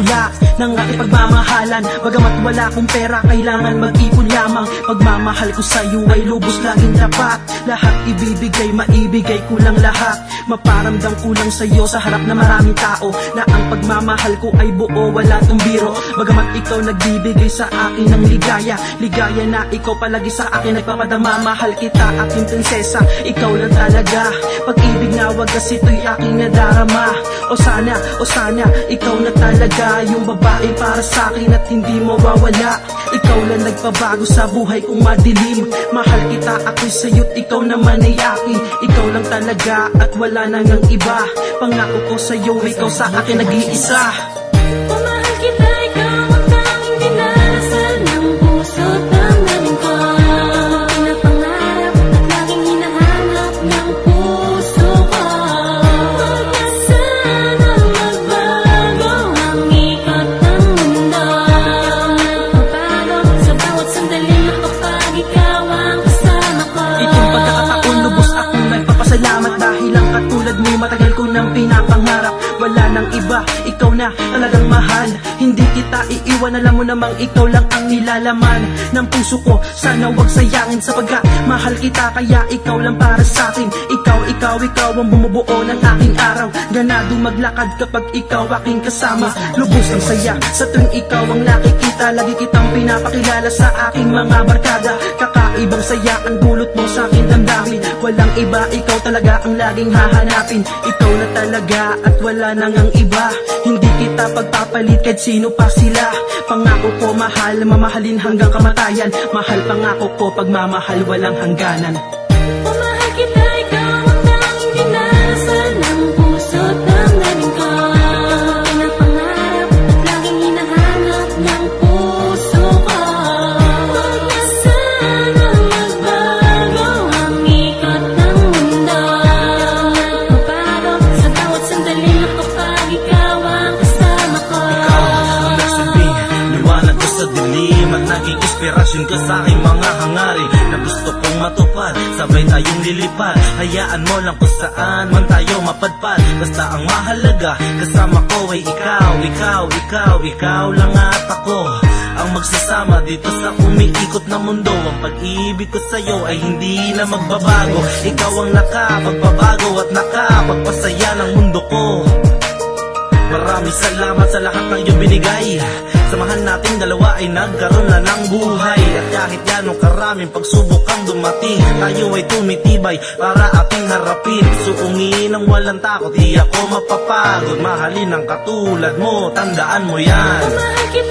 simula ng ating pagmamahalan. Bagamat wala akong pera, kailangan mag-ipon lamang. Pagmamahal ko sa'yo ay lubos laging dapat. Lahat ibibigay, maibigay ko lang lahat. Maparamdam ko lang sa'yo sa harap na maraming tao na ang pagmamahal ko ay buo, wala tong biro. Bagamat ikaw nagbibigay sa akin ng ligaya, ligaya na ikaw palagi sa akin nagpapadama. Mahal kita, aking prinsesa, ikaw lang talaga. Pag-ibig na wagas ito'y aking nadarama. O sana, ikaw na talaga yung babae para sa akin at hindi mawawala. Ikaw lang nagpabago sa buhay kong madilim. Mahal kita, ako'y sa'yo't ikaw naman ay akin. Ikaw lang talaga at wala nang ang iba. Pangako ko sa'yo, ikaw sa akin nag-iisa. Pamahal kita, ikaw ang tanging dinarasal ng puso't damdamin ko. Pinapangarap at laging hinahanap ng puso ko. Huwag na sanang magbago ang ikot ng mundo. Nagbabago sa bawat sandali na kapag ikaw ang kasama ko. Itong pagkakataon, lubos akong nagpapasalamat dahil ang katulad mo matagal ko nang pinapangarap. Wala nang iba, ikaw na talagang mahal. Hindi kita iiwan, alam mo namang ikaw lang ang nilalaman ng puso ko. Sana wag sayangin sapagkat mahal kita, kaya ikaw lang para sa akin. Ikaw ang bumubuo ng aking araw. Ganado maglakad kapag ikaw aking kasama. Lubos ang saya sa tuwing ikaw ang nakikita. Lagi kitang pinapakilala sa aking mga barkada. Kakaibang saya ang dulot mo sa aking damdamin. Walang iba, ikaw talaga ang laging hahanapin. Ikaw na talaga at wala nang ang iba. Hindi kita pagpapalit kahit sino pa sila. Pangako ko mahal, mamahalin hanggang kamatayan. Mahal pangako ko, pagmamahal walang hangganan. Pamahal kita, ikaw ang tanging dinarasal ng puso't damdamin ko. Pinapangarap at laging hinahanap ng puso ko. Huwag na sanang magbago ang ikot ng mundo. Nagbabago sa bawat sandali na kapag ikaw ang kasama ko. Ikaw ang nagsilbing liwanag ko sa dilim at naging inspirasyon ko sa aking mga hangarin na gusto kong matupad. Sabay tayong lilipad, hayaan mo lang kung saan man tayo mapadpad. Basta ang mahalaga, kasama ko ay ikaw lang at ako ang magsasama dito sa umiikot na mundo. Ang pag-ibig ko sa'yo ay hindi na magbabago. Ikaw ang nakapagpabago at nakapagpasaya ng mundo ko. Maraming salamat sa lahat ng iyong binigay. Samahan nating dalawa ay nagkaroon na ng buhay. At kahit yanong karaming pagsubok ang dumating, tayo ay tumitibay para ating harapin. Suungin ang walang takot, di ako mapapagod. Mahalin ang katulad mo, tandaan mo yan. Pamahal kita,